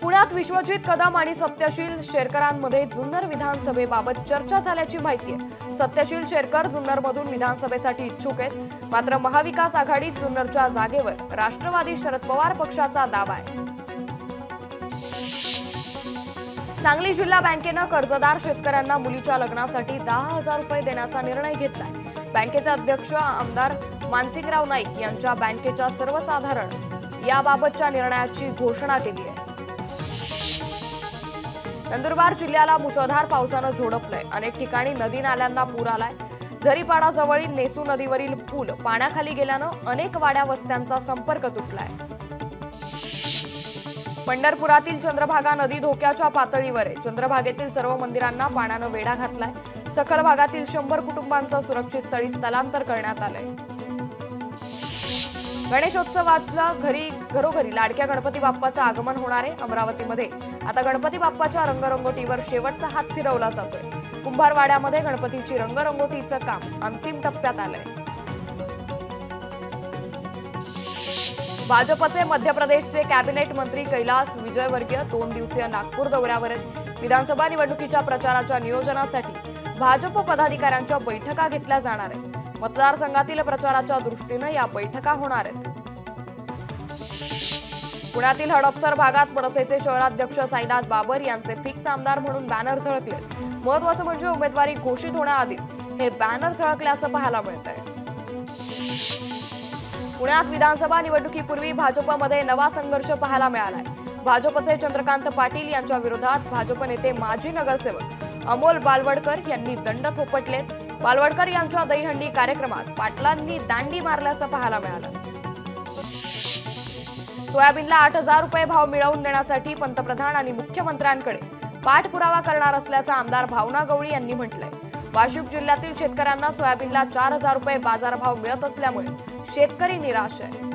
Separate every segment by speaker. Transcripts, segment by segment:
Speaker 1: पुण्यात विश्वजित कदम आणि सत्यशील शेरकरांमध्ये जुन्नर विधानसभेबाबत चर्चा झाल्याची माहिती आहे। सत्यशील शेरकर जुन्नरमधून विधानसभेसाठी इच्छुक आहेत, मात्र महाविकास आघाडीत जुन्नरच्या जागेवर राष्ट्रवादी शरद पवार पक्षाचा दावा आहे। सांगली जिल्हा बँकेने कर्जदार शेतकऱ्यांना मुलीच्या लग्नासाठी 10,000 रुपये देण्याचा निर्णय घेतलाय। बँकेचे अध्यक्ष आमदार मानसिंगराव नाईक यांच्या बँकेच्या सर्वसाधारण याबाबतच्या निर्णयाची घोषणा केली आहे। नंदुरबार जिल्ह्याला मुसळधार पावसाने झोडपलंय। अनेक ठिकाणी नदी नाल्यांना पूर आलाय। झरीपाडा जवळील नेसू नदीवरील पूल पाण्याखाली गेल्यानं अनेक वाड्या वस्त्यांचा संपर्क तुटलाय। पंढरपुरातील चंद्रभागा नदी धोक्याच्या पातळीवर आहे। चंद्रभागेतील सर्व मंदिरांना पाण्याने वेढा घातलाय। सखल भागातील 100 कुटुंबांचं सुरक्षित स्थळी स्थलांतर करण्यात आलंय। गणेशोत्सवातला घरोघरी लाडक्या गणपती बाप्पाचं आगमन होणार आहे। अमरावतीमध्ये आता गणपती बाप्पाच्या रंगरंगोटीवर शेवटचा हात फिरवला जातोय। कुंभारवाड्यामध्ये गणपतीची रंगरंगोटीचं काम अंतिम टप्प्यात आलंय। भाजपचे मध्य प्रदेशचे कॅबिनेट मंत्री कैलास विजयवर्गीय 2 दिवसीय नागपूर दौऱ्यावर आहेत। विधानसभा निवडणुकीच्या प्रचाराच्या नियोजनासाठी भाजप पदाधिकाऱ्यांच्या बैठका घेतल्या जाणार आहेत। मतदारसंघातील प्रचाराच्या दृष्टीने या बैठका होणार आहेत। पुण्यातील हडपसर भागात मनसेचे शहराध्यक्ष साईनाथ बाबर यांचे फिक्स आमदार म्हणून बॅनर झळकले। महत्त्वाचं म्हणजे उमेदवारी घोषित होण्याआधीच हे बॅनर झळकल्याचं पाहायला मिळतंय। पुण्यात विधानसभा निवडणुकीपूर्वी भाजपमध्ये नवा संघर्ष पाहायला मिळालाय। भाजपचे चंद्रकांत पाटील यांच्या विरोधात भाजप नेते माजी नगरसेवक अमोल बालवडकर यांनी दंड थोपटलेत। बालवडकर यांच्या दहीहंडी कार्यक्रमात पाटलांनी दांडी मारल्याचं पाहायला मिळालं। सोयाबीनला 8,000 रुपये भाव मिळवून देण्यासाठी पंतप्रधान आणि मुख्यमंत्र्यांकडे पाठपुरावा करणार असल्याचं आमदार भावना गवळी यांनी म्हटलंय। वाशिम जिल्ह्यातील शेतकऱ्यांना सोयाबीनला 4,000 रुपये बाजारभाव मिळत असल्यामुळे शेतकरी निराश आहे।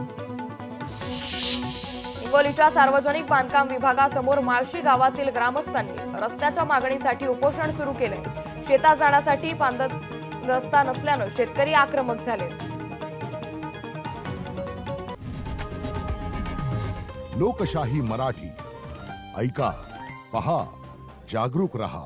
Speaker 1: हिंगोलीच्या सार्वजनिक बांधकाम विभागासमोर माळशी गावातील ग्रामस्थांनी रस्त्याच्या मागणीसाठी उपोषण सुरू केलंय। शेतात जाण्यासाठी पांदत रस्ता नसल्यानं शेतकरी आक्रमक झाले।
Speaker 2: लोकशाही मराठी ऐका, पहा, जागरूक रहा।